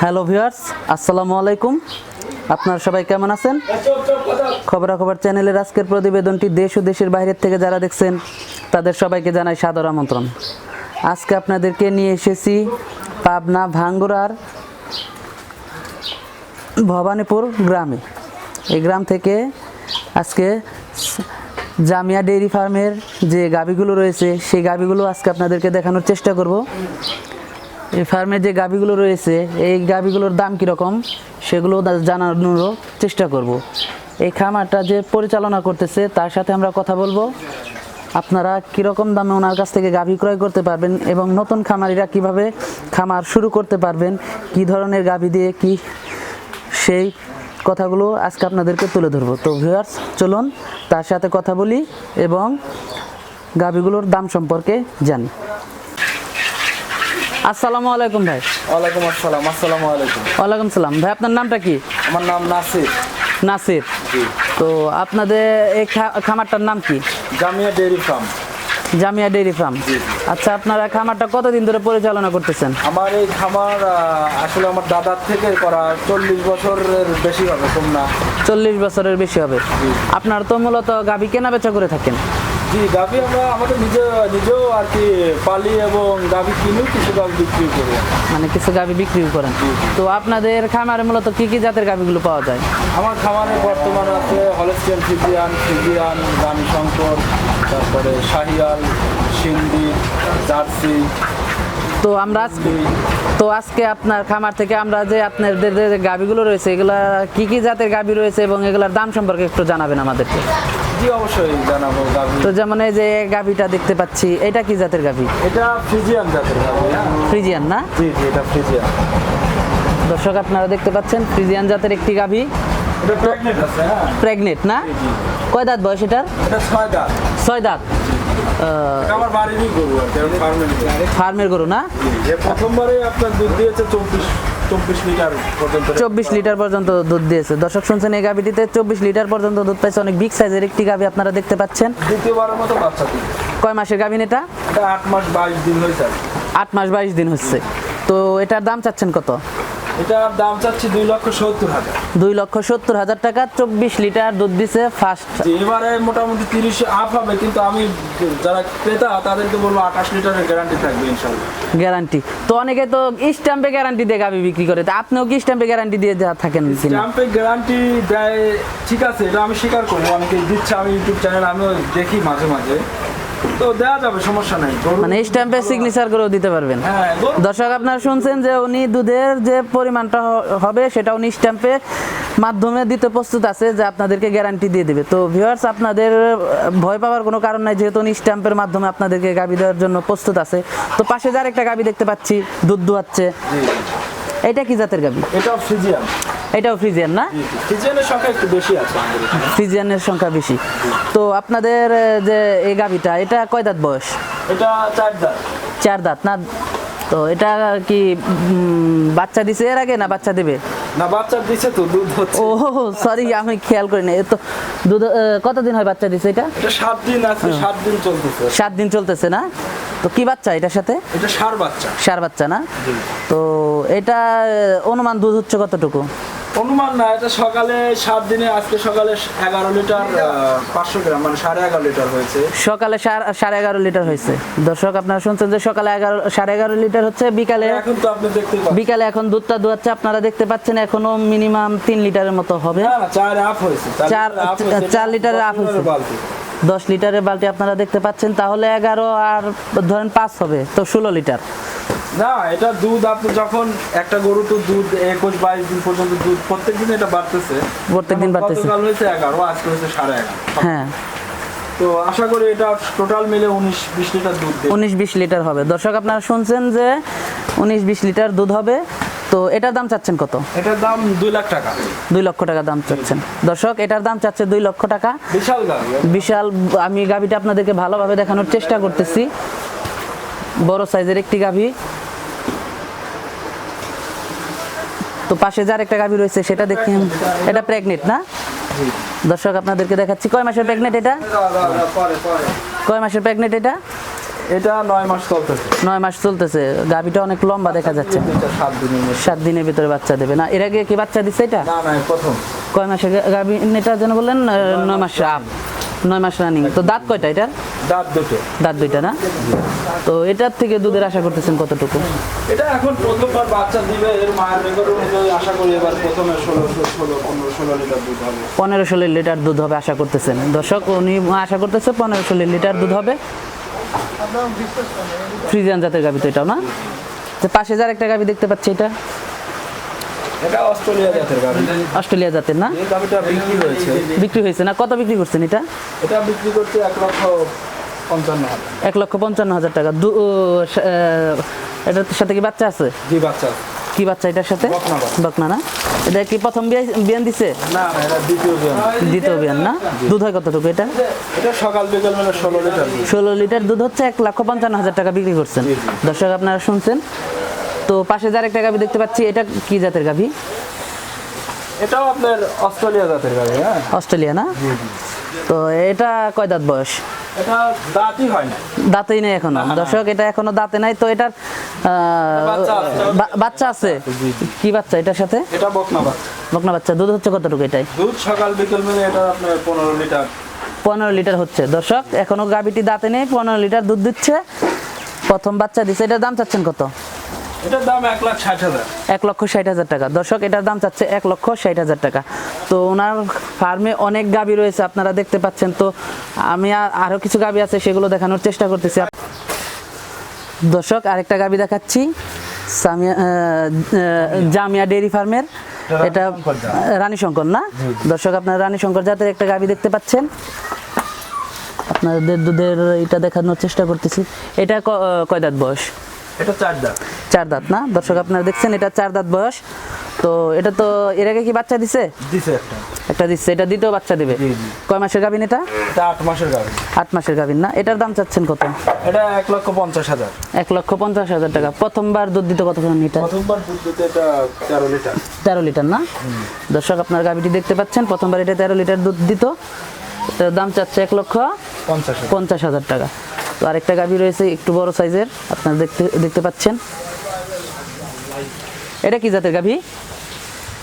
Hello viewers, আসসালামু আলাইকুম। আপনারা সবাই কেমন আছেন? খবরাখবর চ্যানেলের আজকের প্রতিবেদনটি দেশ ও দেশের বাইরের থেকে যারা দেখছেন তাদের সবাইকে জানাই সাদর আমন্ত্রণ। আজকে আপনাদেরকে নিয়ে এসেছি পাবনা ভাঙ্গুড়ার ভবানীপুর গ্রামে। এই গ্রাম থেকে আজকে জামিয়া ডেইরি ফার্মের যে গাভীগুলো রয়েছে সেই গাভীগুলো আজকে আপনাদেরকে দেখানোর চেষ্টা করব। এই ফার্মে যে গাভীগুলো রয়েছে এই গাভীগুলোর দাম কীরকম সেগুলো জানানোরও চেষ্টা করব। এই খামারটা যে পরিচালনা করতেছে তার সাথে আমরা কথা বলবো। আপনারা কীরকম দামে ওনার কাছ থেকে গাভী ক্রয় করতে পারবেন এবং নতুন খামারিরা কিভাবে খামার শুরু করতে পারবেন, কি ধরনের গাভী দিয়ে কি, সেই কথাগুলো আজকে আপনাদেরকে তুলে ধরবো। তো ভিউয়ার্স, চলুন তার সাথে কথা বলি এবং গাভীগুলোর দাম সম্পর্কে জানি। আসসালামু আলাইকুম ভাই। ওয়ালাইকুম আসসালাম। আসসালামু আলাইকুম। ওয়ালাইকুম সালাম। ভাই, আপনার নামটা কি? আমার নাম নাসির। নাসির। তো আপনাদের এই খামারটার নাম কি? Jamia dairy farm. Jamia dairy farm. আচ্ছা, আপনারা খামারটা কতদিন ধরে পরিচালনা করতেছেন? আমার এই খামার আসলে আমার দাদার থেকে করা 40 বছরের বেশি হবে, কম না। 40 বছরের বেশি হবে। আপনার তো মূলত গাভী কেনা বেচা করে থাকেন? জি, গাভী আমরা আমাদের নিজেও আর কি পালি এবং গাভী কিনি, কিছু গাভী বিক্রি করি। মানে কিছু গাভী বিক্রি করেন। তো আপনাদের খামারে মূলত কি কি জাতের গাভীগুলো পাওয়া যায়? আমার খামারে বর্তমানে আছে হলস্টিয়ান ফ্রিজিয়ান, রানী শঙ্কর, তারপরে শাহিয়াল, সিন্ধি, জার্সি। তো আজকে আপনার খামার থেকে আমরা যে আপনাদের যে গাভীগুলো রয়েছে এগুলা কি কি জাতের গাভী রয়েছে এবং এগুলার দাম সম্পর্কে একটু জানাবেন আমাদেরকে। জি, অবশ্যই জানাবো। গাভী তো যেমন এই যে গাভীটা দেখতে পাচ্ছি, এটা কি জাতের গাভী? এটা ফ্রিজিয়ান জাতের গাভী। ফ্রিজিয়ান না? জি, এটা ফ্রিজিয়ান। দর্শক, আপনারা দেখতে পাচ্ছেন ফ্রিজিয়ান জাতের একটি গাভী। এটা প্রেগনেন্ট আছে। হ্যাঁ, প্রেগনেন্ট না? কয় দাঁত বয়স এটার? এটা 6 দাঁত। 6 দাঁত। এটা আমার বাড়িরই গরু আর কি, ফার্মের গরু না? যে প্রথমবারে আপনার দুধ দিয়েছে 24 লিটার পর্যন্ত। 24 লিটার পর্যন্ত দুধ দিয়েছে। দর্শক শুনছেন, এই গাভীটিতে 24 লিটার পর্যন্ত দুধ পাইছে। অনেক বিগ সাইজের একটি গাভী আপনারা দেখতে পাচ্ছেন। দ্বিতীয়বারের মতো বাচ্চা দিল। কয় মাসের গাভী এটা? এটা 8 মাস 22 দিন হয়েছে। 8 মাস 22 দিন হচ্ছে। তো এটার দাম চাচ্ছেন কত? এটার দাম চাচ্ছি 2,70,000। 2,70,000 টাকা। 24 লিটার দুধ দিছে ফার্স্ট। এবারে মোটামুটি 30 আপ হবে, কিন্তু আমি যারা ক্রেতা তাদেরকে বলবো 28 লিটারের গ্যারান্টি থাকবে ইনশাআল্লাহ। গ্যারান্টি? তো অনেকে তো স্ট্যাম্পে গ্যারান্টি দিয়ে গাভী বিক্রি করে, তা আপনিও কি স্ট্যাম্পে গ্যারান্টি দিয়ে থাকেন? স্ট্যাম্পে গ্যারান্টি দেয়, ঠিক আছে, এটা আমি স্বীকার করবো। অনেকে দিচ্ছে, আমি ইউটিউব চ্যানেল আমিও দেখি মাঝে মাঝে, তো দেওয়া যাবে, সমস্যা নাই। মানে স্ট্যাম্পে সিগনেচার করেও দিতে পারবেন। হ্যাঁ। দর্শক, আপনারা শুনছেন যে উনি দুধের যে পরিমাণটা হবে সেটা উনি স্ট্যাম্পের মাধ্যমে দিতে প্রস্তুত আছে, যে আপনাদেরকে গ্যারান্টি দিয়ে দিবে। তো ভিউয়ার্স, আপনাদের ভয় পাওয়ার কোনো কারণ নাই, যেহেতু উনি স্ট্যাম্পের মাধ্যমে আপনাদেরকে গাভী দেওয়ার জন্য প্রস্তুত আছে। তো পাশে যার একটা গাভী দেখতে পাচ্ছি দুধ দুয়াচ্ছে, এটা কি জাতের গাভী? এটাও ফ্রিজিয়ান। এটাও ফ্রিজিয়ান না? ফ্রিজিয়ানের সংখ্যা একটু বেশি আছে। ফ্রিজিয়ানের সংখ্যা বেশি। তো আপনাদের যে এই গাভীটা, এটা কয় দাঁত বয়স? এটা 4 দাঁত। 4 দাঁত না? তো এটা কি বাচ্চা দিছে এর আগে না বাচ্চা দেবে? না, বাচ্চা দিছে তো, দুধ হচ্ছে। ও সরি, আমি খেয়াল করি না। তো দুধ কতদিন হয় বাচ্চা দিছে এটা? এটা 7 দিন আছে, 7 দিন চলতেছে। 7 দিন চলতেছে না? তো কি বাচ্চা এটার সাথে? এটা ষাঁড় বাচ্চা। ষাঁড় বাচ্চা না? তো এটা অনুমান দুধ হচ্ছে কতটুকু? অনুমান না, এটা সকালে 7 দিনে, আজকে সকালে 11 লিটার 500 গ্রাম, মানে 11.5 লিটার হয়েছে। সকালে 11.5 লিটার হয়েছে। দর্শক, আপনারা শুনছেন যে সকালে 11.5 লিটার হচ্ছে, বিকালে এখন তো আপনি দেখতে পাচ্ছেন, বিকালে এখন দুধটা দুয়াচ্ছে, আপনারা দেখতে পাচ্ছেন। এখনো মিনিমাম 3 লিটারের মতো হবে। না, 4 আপ হয়েছে। 4 লিটারের আপ হয়েছে। 10 লিটারের বালতি আপনারা দেখতে পাচ্ছেন। তাহলে 11 আর ধরেন 5 হবে, তো 16 লিটার। না, এটা দুধ আপনি যখন একটা গরু তো দুধ 21-22 দিন পর্যন্ত দুধ প্রত্যেকদিন এটা বাড়তেছে। প্রত্যেকদিন বাড়তেছে। গতকাল হয়েছে 11, আজকে হয়েছে 11.5। হ্যাঁ। তো আশা করি এটা টোটাল মিলে 19-20 লিটার দুধ দেবে। 19-20 লিটার হবে। দর্শক, আপনারা শুনছেন যে 19-20 লিটার দুধ হবে। তো এটার দাম চাচ্ছেন কত? এটার দাম 2 লাখ টাকা। 2 লক্ষ টাকা দাম চাচ্ছেন। দর্শক, এটার দাম চাচ্ছে 2 লক্ষ টাকা। বিশাল গাভী। বিশাল। আমি গাভীটা আপনাদেরকে ভালোভাবে দেখানোর চেষ্টা করতেছি। বড় সাইজের একটি গাভী। তো পাশে যার একটা গাভী রয়েছে সেটা দেখেন, এটা প্রেগনেন্ট না? দর্শক, আপনাদেরকে দেখাচ্ছি। কয় মাসের প্রেগনেন্ট এটা? কয় মাসের প্রেগনেন্ট এটা? এটা 9 মাস চলতেছে। 9 মাস চলতেছে, গাভীটা অনেক লম্বা দেখা যাচ্ছে। এটা 7 দিনের মধ্যে। 7 দিনের ভিতরে বাচ্চা দেবে না? এর আগে কি বাচ্চা দিচ্ছে এটা? না না, প্রথম। কয় মাসের গাভী এটা যেন বললেন? 9 মাস আপ, 9 মাস রানিং। তো দাঁত কয়টা এটা? দাঁত দুটো। দাঁত দুইটা না? তো এটার থেকে দুধের আশা করতেছেন কতটুকু? এটা এখন প্রথমবার বাচ্চা দিবে, এর মায়ের রেকর্ড অনুযায়ী আশা করি এবার প্রথমে 16 লিটার দুধ হবে। 15-16 লিটার দুধ হবে আশা করতেছেন। দর্শক উনি আশা করতেছে 15-16 লিটার দুধ হবে। ফ্রিজিয়ান জাতের গাভী তো এটাও না? যে পাশে যার একটা গাভী দেখতে পাচ্ছি, এটা এটা অস্ট্রেলিয়া জাতের গাভী। অস্ট্রেলিয়া জাতের না? এই গাভীটা বিক্রি হয়েছে। বিক্রি হয়েছে না? কত বিক্রি করছেন এটা? এটা বিক্রি করতে 1,55,000। 1,55,000 টাকা। এটার সাথে কি বাচ্চা আছে? জি, বাচ্চা। কি বাচ্চা এটার সাথে? বকনা বাচ্চা। বকনা না? এটা কি প্রথম বিয়ান দিছে? না না, এটা দ্বিতীয় বিয়ান। দ্বিতীয় বিয়ান না? দুধ হয় কতটুকু এটা? এটা সকাল বিকাল মানে 16 লিটার দুধ। 16 লিটার দুধ হচ্ছে, 1,55,000 টাকা বিক্রি করছেন। দর্শক আপনারা শুনছেন। তো পাশে যার একটা গাভী দেখতে পাচ্ছি, এটা কি জাতের গাভী? এটাও আপনার অস্ট্রেলিয়া জাতের গাভী। হ্যাঁ, অস্ট্রেলিয়া না? তো এটা কয় দাঁত বয়স? এটা দাঁতই হয় না। দাঁতেই নেই এখনো। দর্শক এটা এখনো দাঁতে নাই। তো এটার বাচ্চা আছে। বাচ্চা আছে? কি বাচ্চা এটার সাথে? এটা বকনা বাচ্চা। বকনা বাচ্চা। দুধ হচ্ছে কতটুকু এটাই? দুধ সকাল বিকাল মিলে এটা আপনার 15 লিটার। 15 লিটার হচ্ছে। দর্শক এখনো গাভীটি দাঁতে নেই, 15 লিটার দুধ দিচ্ছে, প্রথম বাচ্চা দিচ্ছে। এটার দাম চাচ্ছেন কত? এটার দাম 1,60,000। 1,60,000 টাকা। দর্শক এটার দাম চাচ্ছে 1,60,000 টাকা। তো ওনার ফার্মে অনেক গাভী রয়েছে আপনারা দেখতে পাচ্ছেন। তো আমি আরো কিছু গাভী আছে সেগুলো দেখানোর চেষ্টা করতেছি। দর্শক আরেকটা গাভী দেখাচ্ছি, জামিয়া ডেইরি ফার্মের। এটা রানী শঙ্কর না? দর্শক আপনারা রানী শঙ্কর জাতের একটা গাভী দেখতে পাচ্ছেন। আপনাদের দুধের এটা দেখানোর চেষ্টা করতেছি। এটা কয় দাঁত বয়স? এটা 4 দাঁত। 4 দাঁত না? দর্শক আপনারা দেখছেন এটা 4 দাঁত বয়স। তো এটা তো এর আগে কি বাচ্চা দিছে? দিছে একটা। একটা দিচ্ছে, এটা দ্বিতীয় বাচ্চা দিবে। জি, জি। কয় মাসের গাভিন এটা? এটা 8 মাসের গাভী। 8 মাসের গাভিন না? এটার দাম চাচ্ছেন কত? এটা 1,50,000। 1,50,000 টাকা। প্রথমবার দুধ দিতে কতক্ষণ লিটার? প্রথমবার দুধ দিতে এটা 13 লিটার। 13 লিটার না? দর্শক আপনার গাভিটি দেখতে পাচ্ছেন, প্রথমবার এটা 13 লিটার দুধ দিত। এটার দাম চাচ্ছে 1,50,000 টাকা। তো আরেকটা গাভি রয়েছে একটু বড় সাইজের, আপনারা দেখতে পাচ্ছেন। এটা কি জাতের গাভি?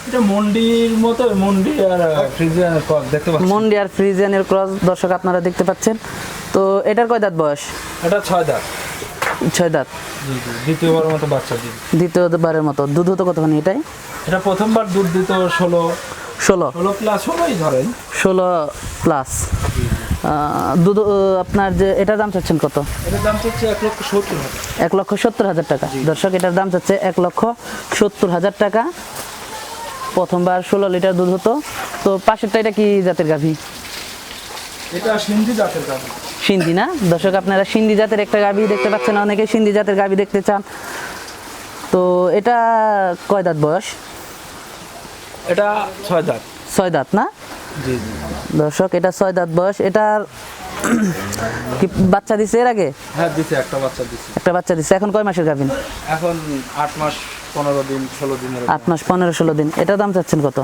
এটা মন্ডির মতো, মন্ডি আর ফ্রিজিয়ানের ক্রস দেখতে পাচ্ছেন। মন্ডি আর ফ্রিজিয়ানের ক্রস। দর্শক আপনারা দেখতে পাচ্ছেন। তো এটার কয় দাঁত বয়স? এটা 6 দাঁত। 6 দাঁত। জি জি, দ্বিতীয়বারের মতো বাচ্চা দিবে। দ্বিতীয়বারের মতো। দুধ হতো কতখানি এটাই? এটা প্রথমবার দুধ দিত 16 প্লাস 16ই ধরেন। 16 প্লাস দুধ। আপনার যে এটার দাম চাচ্ছেন কত? এটার দাম হচ্ছে 1,70,000। 1,70,000 টাকা। দর্শক এটার দাম চাচ্ছে 1,70,000 টাকা। প্রথমবার 16 লিটার দুধ হতো। তো পাশেরটা এটা কি জাতের গাভী? এটা সিন্ধি জাতের গাভী। সিন্ধি না? দর্শক আপনারা সিন্ধি জাতের একটা গাভী দেখতে পাচ্ছেন, অনেকে সিন্ধি জাতের গাভী দেখতে চান। তো এটা কয় দাঁত বয়স? এটা 6 দাঁত। 6 দাঁত না? জি জি। দর্শক এটা 6 দাঁত বয়স। এটার কি বাচ্চা দিছে এর আগে? হ্যাঁ দিছে, একটা বাচ্চা দিছে। একটা বাচ্চা দিছে। এখন কয় মাসের গাভীন? এখন 8 মাস 15 দিন 16 দিনের। 8 মাস 15-16 দিন। এটার দাম চাচ্ছেন কত?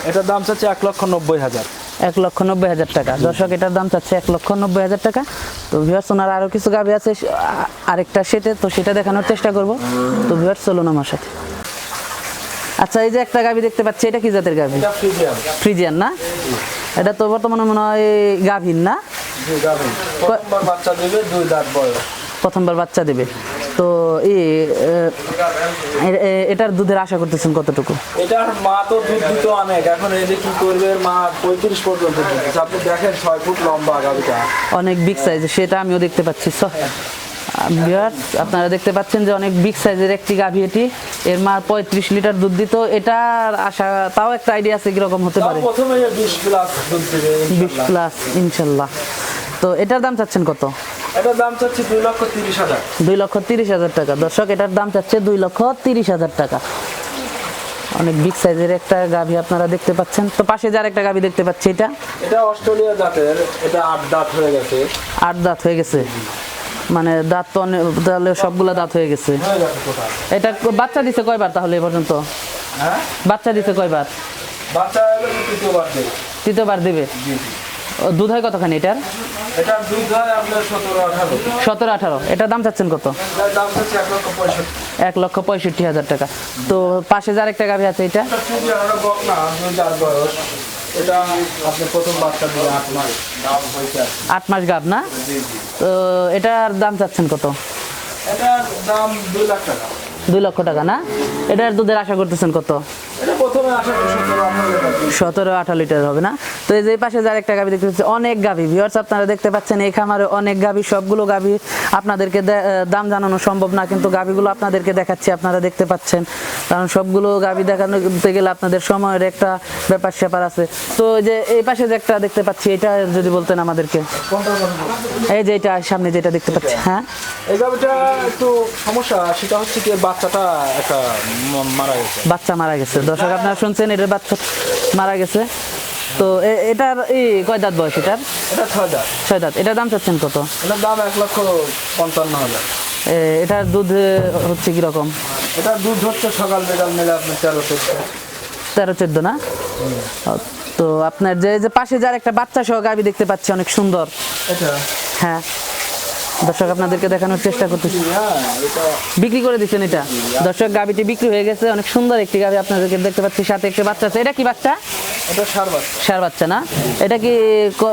এটার দাম চাচ্ছে 1,90,000। 1,90,000 টাকা। দর্শক এটার দাম চাচ্ছে 1,90,000 টাকা। তো ভিউয়ার্স ওনার আরও কিছু গাভী আছে আরেকটা সেটে, তো সেটা দেখানোর চেষ্টা করব। তো ভিউয়ার্স চলুন আমার সাথে। আচ্ছা এই যে একটা গাভী দেখতে পাচ্ছি, এটা কি জাতের গাভী? এটা ফ্রিজিয়ান। ফ্রিজিয়ান না? এটা তো বর্তমানে মনে হয় গাভীর না? জি গাভী। প্রথমবার বাচ্চা দেবে, 2 দাঁত বয়স। প্রথমবার বাচ্চা দেবে। তো এটার দুধের আশা করতেছেন কতটুকু? এটার মা তো দুধ দিত অনেক, এখন এই যে কি করবে, এর মা 35 পর্যন্ত দুধ দিচ্ছে। আপনি দেখেন 6 ফুট লম্বা গাভীটা। অনেক বিগ সাইজ, সেটা আমিও দেখতে পাচ্ছি। ভিউয়ার্স আপনারা দেখতে পাচ্ছেন যে অনেক বিগ সাইজের একটি গাভী এটি। এর মা 35 লিটার দুধ দিত। এটার আশা তাও একটা আইডিয়া আছে কিরকম হতে পারে? প্রথমে 20 প্লাস দুধ দিবে 20 প্লাস ইনশাল্লাহ। তো এটার দাম চাচ্ছেন কত? এটার দাম চাচ্ছি 2,30,000। 2,30,000 টাকা। দর্শক এটার দাম চাচ্ছে 2,30,000 টাকা। অনেক বিগ সাইজের একটা গাভী আপনারা দেখতে পাচ্ছেন। তো পাশে যার একটা গাভী দেখতে পাচ্ছি, এটা অস্ট্রেলিয়া জাতের। এটা 8 দাঁত হয়ে গেছে। 8 দাঁত হয়ে গেছে। মানে দাঁত তো তাহলে সবগুলা দাঁত হয়ে গেছে। এটা বাচ্চা দিছে কয়বার তাহলে এ পর্যন্ত? হ্যাঁ বাচ্চা দিছে কয়বার? বাচ্চা তৃতীয়বার দেবে। তৃতীয়বার দিবে। জি জি। দুধ হয় কতখানি এটার? এটার দুধ হয় আপনার 17-18। 17-18। এটার দাম চাচ্ছেন কত? এটার দাম হচ্ছে 1,65,000। 1,65,000 টাকা। তো পাশে যে আরেকটা গাভী আছে এটা? এটা খুবই আলাদা বকনা, 2 বয়স। এটা আপনি প্রথম বাচ্চা দিয়ে 8 মাস দাম হয়েছে আর কি। 8 মাস গাভ না? জি জি। তো এটার দাম চাচ্ছেন কত? এটার দাম 2 লাখ টাকা। 2 লক্ষ টাকা না? এটার দুধের আশা করতেছেন কত? এটা প্রথমে আসা 17-18 লিটার হবে না? তো এই যে পাশে যে আরেকটা গাভী দেখতে পাচ্ছি, অনেক গাভী ভিউয়ার্স আপনারা দেখতে পাচ্ছেন এই খামারে অনেক গাভী, সবগুলো গাভী আপনাদেরকে দাম জানানো সম্ভব না, কিন্তু গাভীগুলো আপনাদেরকে দেখাচ্ছি, আপনারা দেখতে পাচ্ছেন, কারণ সবগুলো গাভী দেখাতে গেলে আপনাদের সময়ের একটা ব্যাপার স্যাপার আছে। তো এই যে এই পাশে যে একটা দেখতে পাচ্ছি, এটা যদি বলতেন আমাদেরকে। এই যে এটা সামনে যেটা দেখতে পাচ্ছি, হ্যাঁ এই গাভিটা একটু সমস্যা, সেটা হচ্ছে কি বাচ্চাটা একটা মারা গেছে। বাচ্চা মারা গেছে। দর্শক আপনারা শুনছেন, এটার বাচ্চা মারা গেছে। তো এটার এই কয় দাঁত বয়স এটার? এটা 6 দাঁত। 6 দাঁত। এটার দাম চাচ্ছেন কত? এটার দাম 1,55,000। এটার দুধ হচ্ছে কিরকম? এটার দুধ হচ্ছে সকাল বিকাল মিলে আপনার 13-14। 13-14 না? তো আপনার যে যে পাশে যার একটা বাচ্চা সহ গাভী দেখতে পাচ্ছি, অনেক সুন্দর। এটা হ্যাঁ, দর্শক আপনাদেরকে দেখানোর চেষ্টা করতেছি। হ্যাঁ, এটা বিক্রি করে দিচ্ছেন এটা? দর্শক গাভীটি বিক্রি হয়ে গেছে, অনেক সুন্দর একটি গাভী আপনাদেরকে দেখতে পাচ্ছি, সাথে একটা বাচ্চা আছে। এটা কি বাচ্চা? এটা ষাঁড় বাচ্চা। ষাঁড় বাচ্চা না? এটা কি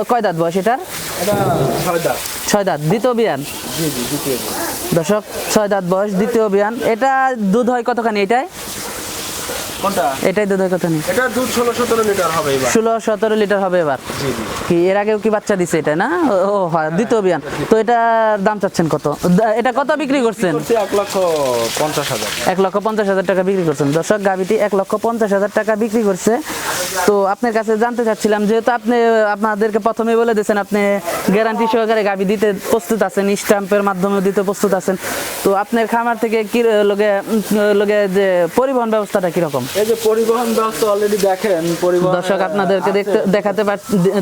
কয় দাঁত বয়স এটার? এটা 6 দাঁত। 6 দাঁত, দ্বিতীয় বিয়ান। জি জি, দ্বিতীয় বিয়ান। দর্শক 6 দাঁত বয়স, দ্বিতীয় বিয়ান। এটা দুধ হয় কতখানি এটাই? কোনটা? এটাই দুধ হয় কতখানি? এটা দুধ 16-17 লিটার হবে এবার। 16-17 লিটার হবে এবার। জি জি। কি এর আগেও কি বাচ্চা দিছে এটা না? ও হয়, দ্বিতীয় বিয়ান। তো এটার দাম চাচ্ছেন কত? এটা কত বিক্রি করছেন? 1,50,000। 1,50,000 টাকা বিক্রি করছেন। দর্শক গাভীটি 1,50,000 টাকা বিক্রি করছে। তো আপনার কাছে জানতে চাচ্ছিলাম, যেহেতু আপনি আপনাদেরকে প্রথমে বলে দিয়েছেন আপনি গ্যারান্টি সহকারে গাভী দিতে প্রস্তুত আছেন, স্ট্যাম্পের মাধ্যমে দিতে প্রস্তুত আছেন, তো আপনার খামার থেকে কি লগে যে পরিবহন ব্যবস্থাটা কিরকম? এই যে পরিবহন ব্যবস্থা অলরেডি দেখেন, পরিবহন দর্শক আপনাদেরকে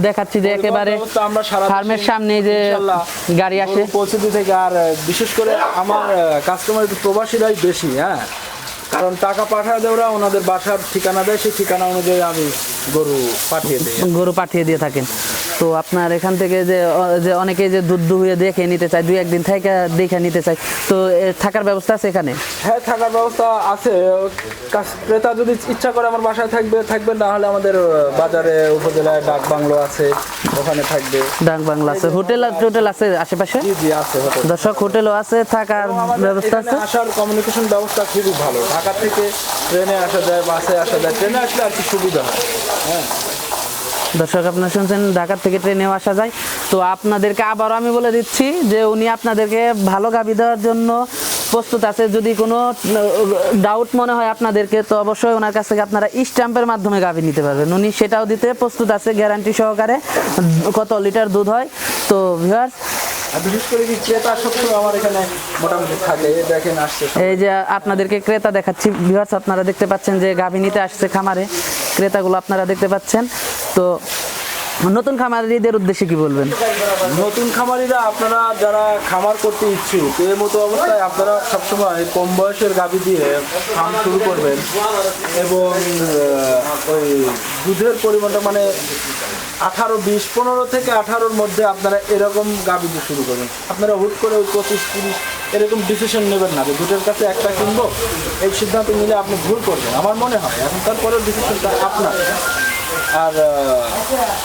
দেখাচ্ছি যে একেবারে আমরা সারা ফার্মের সামনে যে গাড়ি আসে পৌঁছে দিতে থেকে। আর বিশেষ করে আমার কাস্টমার একটু প্রবাসীরাই বেশি। হ্যাঁ, কারণ টাকা পাঠায় দেওয়া ওনাদের বাসার ঠিকানা দেয়, সেই ঠিকানা অনুযায়ী আমি গরু পাঠিয়ে দিয়ে থাকেন। তো আপনার এখান থেকে যে অনেকে যে দুধ দুহিয়ে দেখে নিতে চায়, 2-1 দিন থেকে দেখে নিতে চায়, তো থাকার ব্যবস্থা আছে এখানে? হ্যাঁ, থাকার ব্যবস্থা আছে। ক্রেতা যদি ইচ্ছা করে আমার বাসায় থাকবে, না হলে আমাদের বাজারে উপজেলায় ডাক বাংলো আছে, ওখানে থাকবে। ডাক বাংলো আছে, হোটেল আছে আশেপাশে? জি জি, আছে হোটেল। দর্শক হোটেলও আছে, থাকার ব্যবস্থা আছে। আসার কমিউনিকেশন ব্যবস্থা খুবই ভালো। ঢাকা থেকে ট্রেনে আসা যায়, বাসে আসা যায়। ট্রেনে আসলে আর কি সুবিধা হয়। হ্যাঁ, দর্শক আপনারা শুনছেন, ঢাকা থেকে ট্রেনেও আসা যায়। তো আপনাদেরকে আবারও আমি বলে দিচ্ছি যে উনি আপনাদেরকে ভালো গাভী দেওয়ার জন্য প্রস্তুত আছে। যদি কোনো ডাউট মনে হয় আপনাদেরকে, তো অবশ্যই ওনার কাছ থেকে আপনারা স্ট্যাম্পের মাধ্যমে গাভী নিতে পারবেন, উনি সেটাও দিতে প্রস্তুত আছে গ্যারান্টি সহকারে, কত লিটার দুধ হয়। তো ভিউয়ার্স, আর বিশেষ করে কি ক্রেতা সবসময় আমার এখানে মোটামুটি থাকে, দেখেন আসছে। এই যে আপনাদেরকে ক্রেতা দেখাচ্ছি ভিউয়ার্স, আপনারা দেখতে পাচ্ছেন যে গাভী নিতে আসছে খামারে, ক্রেতাগুলো আপনারা দেখতে পাচ্ছেন। তো নতুন খামারিদের উদ্দেশ্যে কি বলবেন? নতুন খামারিরা, আপনারা যারা খামার করতে ইচ্ছুক, এই মতো অবস্থায় আপনারা সবসময় কম বয়সের গাভী দিয়ে ফার্ম শুরু করবেন, এবং ওই দুধের পরিমাণটা মানে 18, 20, 15 থেকে 18-র মধ্যে আপনারা এরকম গাভী দিয়ে শুরু করবেন। আপনারা হুট করে ওই 25-30 এরকম ডিসিশন নেবেন না যে দুধের কাছে একটা কিনবো, এই সিদ্ধান্ত নিলে আপনি ভুল করবেন আমার মনে হয়। এখন তারপরেও ডিসিশনটা আপনার। আর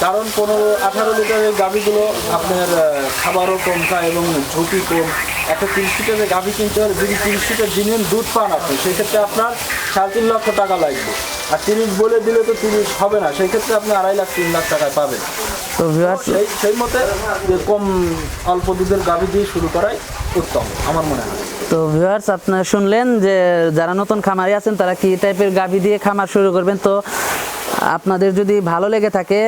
কারণ 15-18 লিটারের গাভীগুলো আপনার খাবারও কম খায় এবং ঝুঁকি কম। একটা 30 লিটারের গাভী কিনতে হলে যদি 30 লিটার জিনিয়ান দুধ পান আপনি, সেক্ষেত্রে আপনার 3.5 লক্ষ টাকা লাগবে। আর 30 বলে দিলে তো 30 হবে না, সেই ক্ষেত্রে আপনি 2.5 লাখ 3 লাখ টাকায় পাবেন। তো ভিউয়ার্স, সেই মতে যে কম অল্প দুধের গাভী দিয়ে শুরু করাই উত্তম আমার মনে হয়। তো ভিউয়ার্স, আপনারা শুনলেন যে যারা নতুন খামারি আছেন তারা কি টাইপের গাভী দিয়ে খামার শুরু করবেন। তো আপনাদের যদি ভালো লেগে থাকে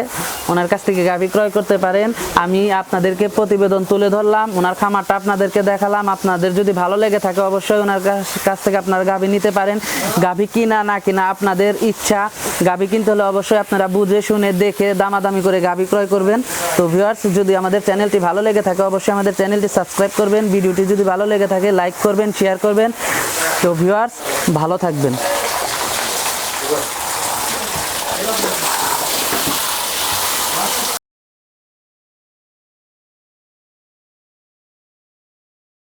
ওনার কাছ থেকে গাভী ক্রয় করতে পারেন। আমি আপনাদেরকে প্রতিবেদন তুলে ধরলাম, ওনার খামারটা আপনাদেরকে দেখালাম। আপনাদের যদি ভালো লেগে থাকে অবশ্যই ওনার কাছ থেকে আপনারা গাভী নিতে পারেন। গাভী কিনা না কিনা আপনাদের ইচ্ছা, গাভী কিনতে হলে অবশ্যই আপনারা বুঝে শুনে দেখে দামাদামি করে গাভী ক্রয় করবেন। তো ভিউয়ার্স, যদি আমাদের চ্যানেলটি ভালো লেগে থাকে অবশ্যই আমাদের চ্যানেলটি সাবস্ক্রাইব করবেন। ভিডিওটি যদি ভালো লেগে থাকে লাইক করবেন, শেয়ার করবেন। তো ভিউয়ার্স, ভালো থাকবেন।